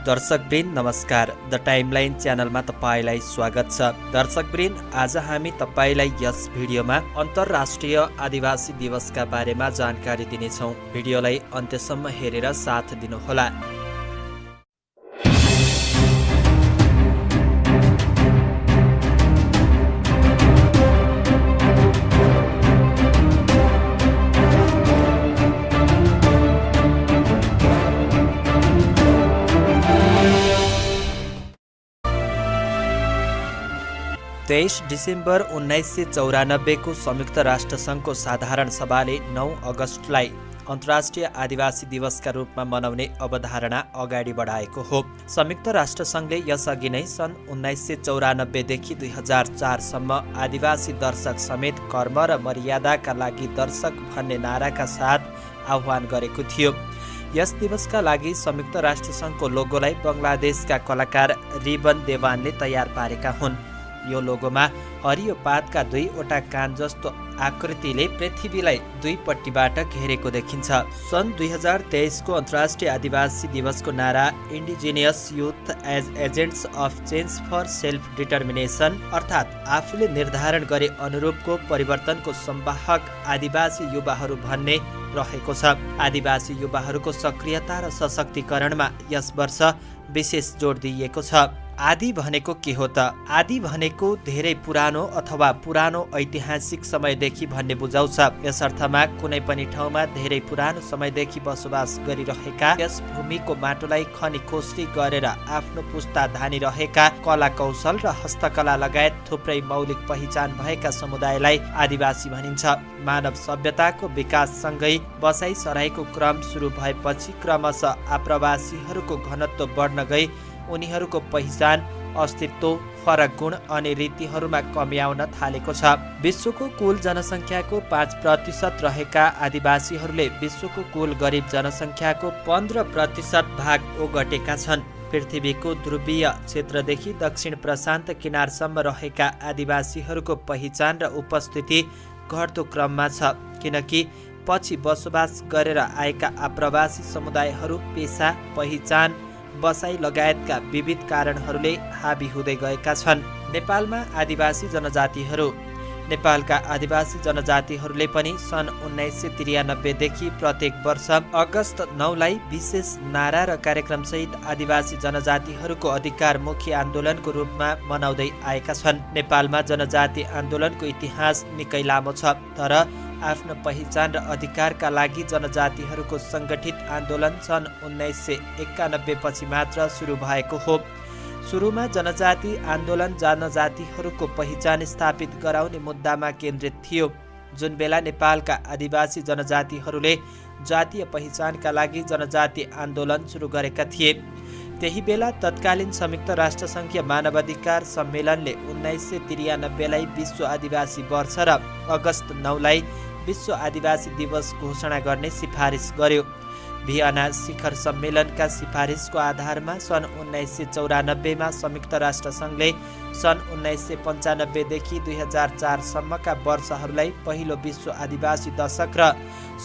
दर्शकवृन्द नमस्कार। The timeline च्यानलमा तपाईलाई स्वागत छ। दर्शकवृन्द, आज हामी तपाईलाई यस भिडियोमा अन्तर्राष्ट्रिय आदिवासी दिवसका बारेमा जानकारी दिनेछौँ। भिडियोलाई अन्त्यसम्म हेरेर साथ दिनुहोला। 23 डिसेम्बर 1994 को संयुक्त राष्ट्रसङ्घको साधारण सभाले 9 अगस्टलाई अन्तर्राष्ट्रिय आदिवासी दिवसका रूपमा मनाउने अवधारणा अगाडि बढाएको हो। संयुक्त राष्ट्रसङ्घले यसअघि नै सन् 1994 देखि 2004 सम्म आदिवासी दर्शक समेत कर्म र मर्यादाका लागि दर्शक भन्ने नाराका साथ आह्वान गरेको थियो। यस दिवसका लागि संयुक्त राष्ट्रसङ्घको लोगोलाई बङ्गलादेशका कलाकार रिबन देवानले तयार पारेका हुन्। यो लोगोमा हरियो पातका दुईवटा कान जस्तो आकृतिले पृथ्वीलाई दुईपट्टिबाट घेरेको देखिन्छ। सन् 2023 को अन्तर्राष्ट्रिय आदिवासी दिवसको नारा indigenous youth as agents of change for self determination अर्थात् आफूले निर्धारण गरे अनुरूपको परिवर्तनको संवाहक आदिवासी युवाहरू भन्ने रहेको छ। आदिवासी युवाहरूको सक्रियता र सशक्तिकरणमा यस वर्ष विशेष जोड दिइएको छ। आदि भनेको के हो त? आदि भनेको धेरै पुरानो अथवा पुरानो ऐतिहासिक समयदेखि भन्ने बुझाउँछ। यस अर्थमा कुनै पनि ठाउँमा धेरै पुरानो समयदेखि बसोबास गरिरहेका, यस भूमिको माटोलाई खनी खोस्री गरेर आफ्नो पुस्ता धानी रहेका, कला कौशल र हस्तकला लगायत थुप्रै मौलिक पहिचान भएका समुदायलाई आदिवासी भनिन्छ। मानव सभ्यताको विकाससँगै बसाइ सराईको क्रम सुरु भएपछि क्रमशः आप्रवासीहरूको घनत्व बढ्न गई उनीहरूको पहिचान, अस्तित्व, फरक गुण अनि रीतिहरूमा कमी आउन थालेको छ। विश्वको कुल जनसङ्ख्याको 5% रहेका आदिवासीहरूले विश्वको कुल गरिब जनसङ्ख्याको 15% भाग ओगटेका छन्। पृथ्वीको ध्रुवीय क्षेत्रदेखि दक्षिण प्रशान्त किनारसम्म रहेका आदिवासीहरूको पहिचान र उपस्थिति घट्दो क्रममा छ, किनकि पछि बसोबास गरेर आएका आप्रवासी समुदायहरू पेसा, पहिचान, बसाई लगायतका विविध कारणहरूले हाबी हुँदै गएका छन्। नेपालमा आदिवासी जनजातिहरू नेपालका आदिवासी जनजातिहरूले पनि सन् 1993 देखि प्रत्येक वर्ष अगस्त 9 लाई विशेष नारा र कार्यक्रमसहित आदिवासी जनजातिहरूको अधिकारमुखी आन्दोलनको रूपमा मनाउँदै आएका छन्। नेपालमा जनजाति आन्दोलनको इतिहास निकै लामो छ, तर आफ्नो पहिचान र अधिकारका लागि जनजातिहरूको सङ्गठित आन्दोलन सन् 1991 पछि मात्र सुरु भएको हो। सुरुमा जनजाति आन्दोलन जनजातिहरूको पहिचान स्थापित गराउने मुद्दामा केन्द्रित थियो, जुन बेला नेपालका आदिवासी जनजातिहरूले जातीय पहिचानका लागि जनजाति आन्दोलन सुरु गरेका थिए। त्यही बेला तत्कालीन संयुक्त राष्ट्रसङ्घीय मानवाधिकार सम्मेलनले 1993 लाई विश्व आदिवासी वर्ष र अगस्त 9 लाई विश्व आदिवासी दिवस घोषणा गर्ने सिफारिस गर्यो। भियना शिखर सम्मेलनका सिफारिसको आधारमा सन् 1994 मा संयुक्त राष्ट्रसङ्घले सन् 1995 देखि 2004 सम्मका वर्षहरूलाई पहिलो विश्व आदिवासी दशक र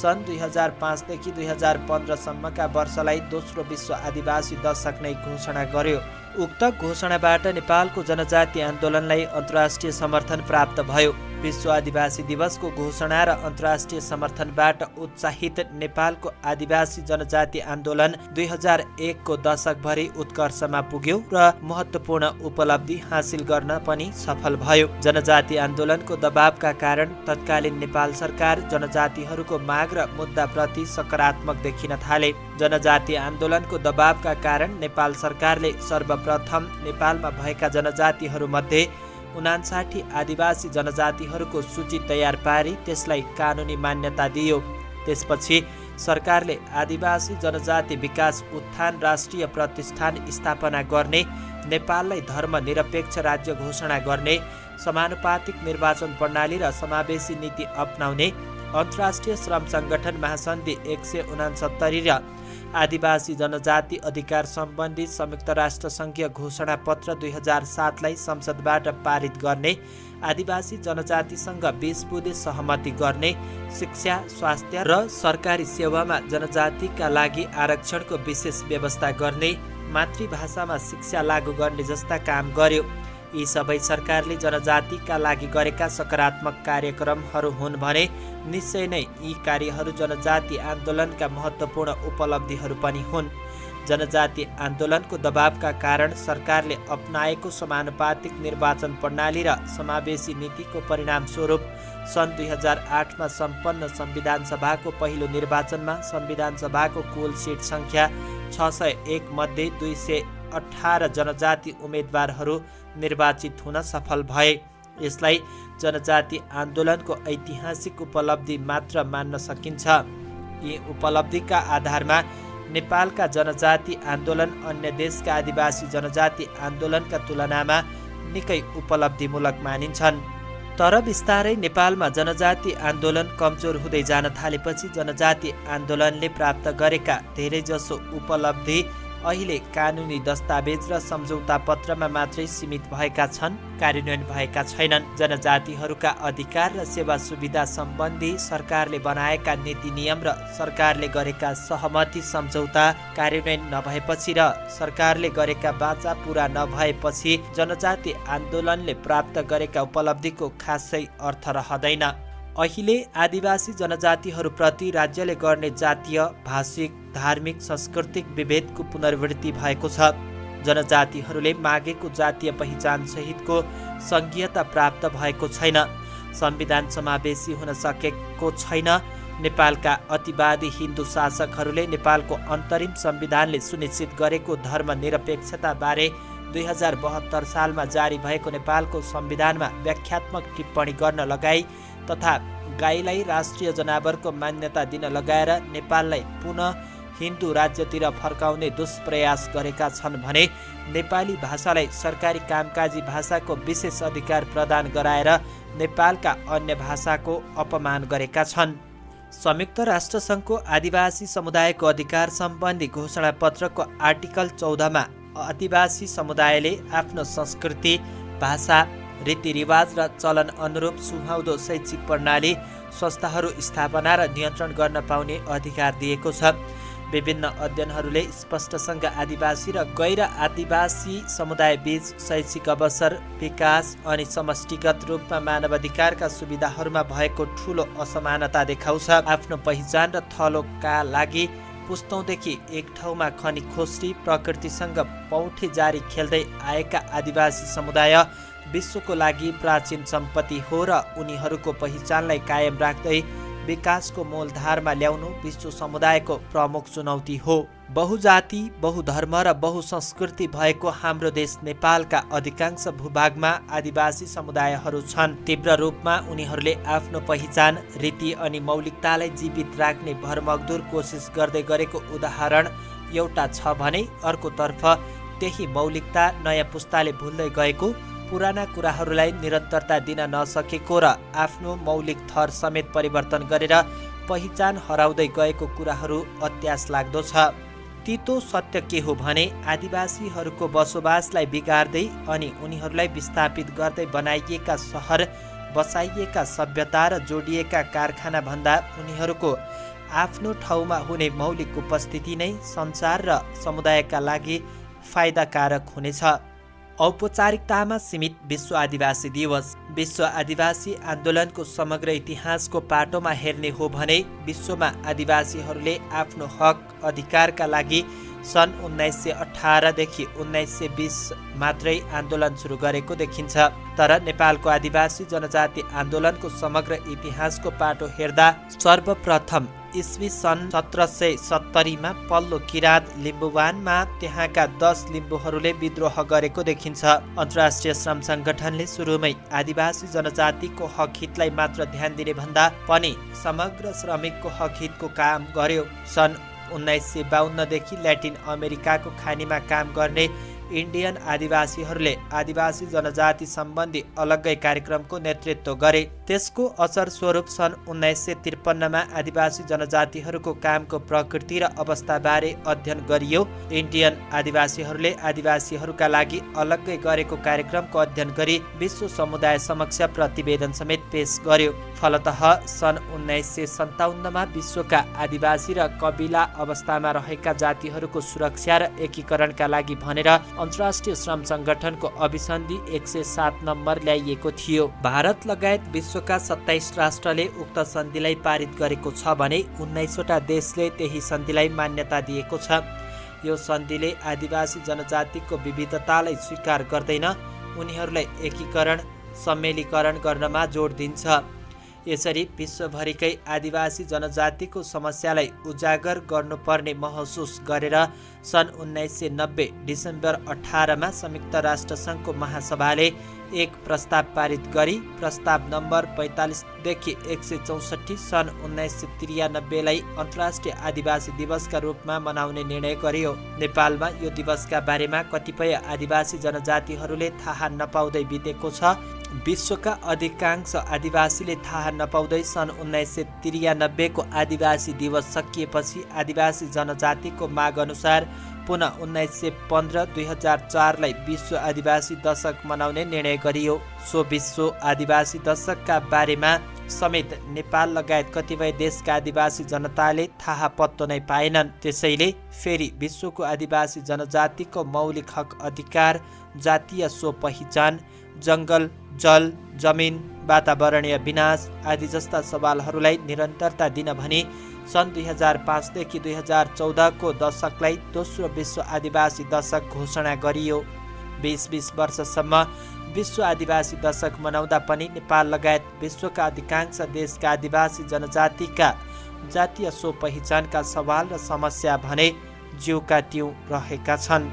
सन् 2005 देखि 2015 सम्मका वर्षलाई दोस्रो विश्व आदिवासी दशक नै घोषणा गर्यो। उक्त घोषणाबाट नेपालको जनजाति आन्दोलनलाई अन्तर्राष्ट्रिय समर्थन प्राप्त भयो। विश्व आदिवासी दिवसको घोषणा र अन्तर्राष्ट्रिय समर्थनबाट उत्साहित नेपालको आदिवासी जनजाति आन्दोलन 2001 को दशकभरि उत्कर्षमा पुग्यो र महत्त्वपूर्ण उपलब्धि हासिल गर्न पनि सफल भयो। जनजाति आन्दोलनको दबावका कारण तत्कालीन नेपाल सरकार जनजातिहरूको माग र मुद्दाप्रति सकारात्मक देखिन थाले। जनजाति आन्दोलनको दबावका कारण नेपाल सरकारले सर्वप्रथम नेपालमा भएका जनजातिहरूमध्ये 59 आदिवासी जनजातिहरूको सूची तयार पारी त्यसलाई कानुनी मान्यता दियो। त्यसपछि सरकारले आदिवासी जनजाति विकास उत्थान राष्ट्रिय प्रतिष्ठान स्थापना गर्ने, नेपाललाई धर्मनिरपेक्ष राज्य घोषणा गर्ने, समानुपातिक निर्वाचन प्रणाली र समावेशी नीति अपनाउने, अन्तर्राष्ट्रिय श्रम सङ्गठन महासन्धि 169 र आदिवासी जनजाति अधिकार सम्बन्धी संयुक्त राष्ट्रसङ्घीय घोषणा पत्र 2007 लाई संसदबाट पारित गर्ने, आदिवासी जनजातिसँग 20 बुँदे सहमति गर्ने, शिक्षा, स्वास्थ्य र सरकारी सेवामा जनजातिका लागि आरक्षणको विशेष व्यवस्था गर्ने, मातृभाषामा शिक्षा लागू गर्ने जस्ता काम गर्यो। यी सबै सरकारले जनजातिका लागि गरेका सकारात्मक कार्यक्रमहरू हुन् भने निश्चय नै यी कार्यहरू जनजाति आन्दोलनका महत्त्वपूर्ण उपलब्धिहरू पनि हुन्। जनजाति आन्दोलनको दबावका कारण सरकारले अपनाएको समानुपातिक निर्वाचन प्रणाली र समावेशी नीतिको परिणामस्वरूप सन् 2008मा सम्पन्न संविधान सभाको पहिलो निर्वाचनमा संविधान सभाको कुल सिट सङ्ख्या 601 मध्ये 218 जनजाति उम्मेदवारहरू निर्वाचित हुन सफल भए। यसलाई जनजाति आन्दोलनको ऐतिहासिक उपलब्धि मात्र मान्न सकिन्छ। यी उपलब्धिका आधारमा नेपालका जनजाति आन्दोलन अन्य देशका आदिवासी जनजाति आन्दोलनका तुलनामा निकै उपलब्धिमूलक मानिन्छन्। तर बिस्तारै नेपालमा जनजाति आन्दोलन कमजोर हुँदै जान थालेपछि जनजाति आन्दोलनले प्राप्त गरेका धेरैजसो उपलब्धि अहिले कानुनी दस्तावेज र सम्झौता पत्रमा मात्रै सीमित भएका छन्, कार्यान्वयन भएका छैनन्। जनजातिहरूका अधिकार र सेवा सुविधा सम्बन्धी सरकारले बनाएका नीति नियम र सरकारले गरेका सहमति सम्झौता कार्यान्वयन नभएपछि र सरकारले गरेका वाचा पूरा नभएपछि जनजाति आन्दोलनले प्राप्त गरेका उपलब्धिको खासै अर्थ रहँदैन। अहिले आदिवासी जनजातिहरूप्रति राज्यले गर्ने जातीय, भाषिक, धार्मिक, सांस्कृतिक विभेदको पुनरावृत्ति भएको छ। जनजातिहरूले मागेको जातीय पहिचान सहितको सङ्घीयता प्राप्त भएको छैन। संविधान समावेशी हुन सकेको छैन। नेपालका अतिवादी हिन्दू शासकहरूले नेपालको अन्तरिम संविधानले सुनिश्चित गरेको धर्मनिरपेक्षताबारे 2072 सालमा जारी भएको नेपालको संविधानमा व्याख्यात्मक टिप्पणी गर्न लगाई तथा गाईलाई राष्ट्रिय जनावरको मान्यता दिन लगाएर नेपाललाई पुनः हिन्दू राज्यतिर फर्काउने दुष्प्रयास गरेका छन् भने नेपाली भाषालाई सरकारी कामकाजी भाषाको विशेष अधिकार प्रदान गराएर नेपालका अन्य भाषाको अपमान गरेका छन्। संयुक्त राष्ट्रसङ्घको आदिवासी समुदायको अधिकार सम्बन्धी घोषणापत्रको आर्टिकल 14मा आदिवासी समुदायले आफ्नो संस्कृति, भाषा, रीतिरिवाज र चलन अनुरूप सुहाउँदो शैक्षिक प्रणाली, संस्थाहरू स्थापना र नियन्त्रण गर्न पाउने अधिकार दिएको छ। विभिन्न अध्ययनहरूले स्पष्टसँग आदिवासी र गैर आदिवासी समुदाय बीच शैक्षिक अवसर, विकास अनि समष्टिगत रूपमा मानवाधिकारका सुविधाहरूमा भएको ठूलो असमानता देखाउँछ। आफ्नो पहिचान र थलोका लागि पुस्तौँदेखि एक ठाउँमा खनी खोस्री प्रकृतिसँग पौठी जारी खेल्दै आएका आदिवासी समुदाय विश्वको लागि प्राचीन सम्पत्ति हो र उनीहरूको पहिचानलाई कायम राख्दै विकासको मूलधारमा ल्याउनु विश्व समुदायको प्रमुख चुनौती हो। बहुजाति, बहुधर्म र बहुसंस्कृति भएको हाम्रो देश नेपालका अधिकांश भूभागमा आदिवासी समुदायहरू छन्। तीव्र रूपमा उनीहरूले आफ्नो पहिचान, रीति अनि मौलिकतालाई जीवित राख्ने भरमग्दुर कोसिस गर्दै गरेको उदाहरण एउटा छ भने अर्कोतर्फ त्यही मौलिकता नयाँ पुस्ताले भुल्दै गएको, पुराना कुराहरूलाई निरन्तरता दिन नसकेको र आफ्नो मौलिक थर समेत परिवर्तन गरेर पहिचान हराउँदै गएको कुराहरू अत्यास लाग्दो छ। तितो सत्य के हो भने आदिवासीहरूको बसोबासलाई बिगार्दै अनि उनीहरूलाई विस्थापित गर्दै बनाइएका सहर, बसाइएका सभ्यता र जोडिएका कारखाना भन्दा उनीहरूको आफ्नो ठाउँमा हुने मौलिक उपस्थिति नै संसार र समुदायका लागि फाइदाकारक हुनेछ। औपचारिकतामा सीमित विश्व आदिवासी दिवस। विश्व आदिवासी आन्दोलनको समग्र इतिहासको पाटोमा हेर्ने हो भने विश्वमा आदिवासीहरूले आफ्नो हक अधिकारका लागि सन् 1918 देखि 1920 मात्रै आन्दोलन सुरु गरेको देखिन्छ। तर नेपालको आदिवासी जनजाति आन्दोलनको समग्र इतिहासको पाटो हेर्दा सर्वप्रथम इस्वी सन् 1770 मा पल्लो किराँत लिम्बुवानमा त्यहाँका 10 लिम्बुहरूले विद्रोह गरेको देखिन्छ। अन्तर्राष्ट्रिय श्रम सङ्गठनले सुरुमै आदिवासी जनजातिको हक हितलाई मात्र ध्यान दिने भन्दा पनि समग्र श्रमिकको हक हितको काम गर्यो। सन् 1952 देखि ल्याटिन अमेरिकाको खानीमा काम गर्ने इन्डियन आदिवासीहरूले आदिवासी जनजाति सम्बन्धी अलग्गै कार्यक्रमको नेतृत्व गरे। त्यसको असर स्वरूप सन् 1953मा आदिवासी जनजातिहरूको कामको प्रकृति र अवस्थाबारे अध्ययन गरियो। इन्डियन आदिवासीहरूले आदिवासीहरूका लागि अलग्गै गरेको कार्यक्रमको अध्ययन गरी विश्व समुदाय समक्ष प्रतिवेदन समेत पेश गर्यो। फलतः सन् 1957मा विश्वका आदिवासी र कबिला अवस्थामा रहेका जातिहरूको सुरक्षा र एकीकरणका लागि भनेर अन्तर्राष्ट्रिय श्रम सङ्गठनको अभिसन्धि 107 नम्बर ल्याइएको थियो। भारत लगायत विश्वका 27 राष्ट्रले उक्त सन्धिलाई पारित गरेको छ भने 19वटा देशले त्यही सन्धिलाई मान्यता दिएको छ। यो सन्धिले आदिवासी जनजातिको विविधतालाई स्वीकार गर्दैन, उनीहरूलाई एकीकरण सम्मेलीकरण गर्नमा जोड दिन्छ। यसरी विश्वभरिकै आदिवासी जनजातिको समस्यालाई उजागर गर्नुपर्ने महसुस गरेर सन् 1990 डिसेम्बर 18मा संयुक्त राष्ट्रसङ्घको महासभाले एक प्रस्ताव पारित गरी प्रस्ताव नम्बर 45देखि 164 सन् 1993लाई अन्तर्राष्ट्रिय आदिवासी दिवसका रूपमा मनाउने निर्णय गर्यो। नेपालमा यो दिवसका बारेमा कतिपय आदिवासी जनजातिहरूले थाहा नपाउँदै बितेको छ। विश्वका अधिकांश आदिवासीले थाहा नपाउँदै सन् 1993को आदिवासी दिवस सकिएपछि आदिवासी जनजातिको माग अनुसार पुनः 1915-2004लाई विश्व आदिवासी दशक मनाउने निर्णय गरियो। सो विश्व आदिवासी दशकका बारेमा समेत नेपाल लगायत कतिपय देशका आदिवासी जनताले थाहा पत्तो नै पाएनन्। त्यसैले फेरि विश्वको आदिवासी जनजातिको मौलिक हक अधिकार, जातीय स्व पहिचान, जङ्गल, जल, जमिन, वातावरणीय विनाश आदि जस्ता सवालहरूलाई निरन्तरता दिन भनी सन् 2005देखि 2014को दशकलाई दोस्रो विश्व आदिवासी दशक घोषणा गरियो। 20 वर्षसम्म विश्व आदिवासी दशक मनाउँदा पनि नेपाल लगायत विश्वका अधिकांश देशका आदिवासी जनजातिका जातीय स्व पहिचानका सवाल र समस्या भने ज्यूका त्यों रहेका छन्।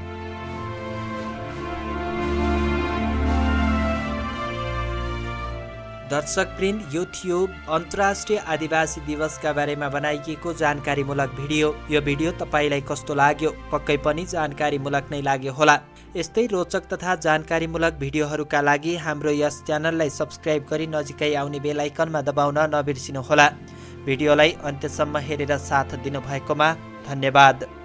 दर्शकवृन्द, यो थियो अन्तर्राष्ट्रिय आदिवासी दिवसका बारेमा बनाइएको जानकारीमूलक भिडियो। यो भिडियो तपाईँलाई कस्तो लाग्यो? पक्कै पनि जानकारीमूलक नै लाग्यो होला। यस्तै रोचक तथा जानकारीमूलक भिडियोहरूका लागि हाम्रो यस च्यानललाई सब्स्क्राइब गरी नजिकै आउने बेल आइकनमा दबाउन नबिर्सिनुहोला। भिडियोलाई अन्त्यसम्म हेरेर साथ दिनुभएकोमा धन्यवाद।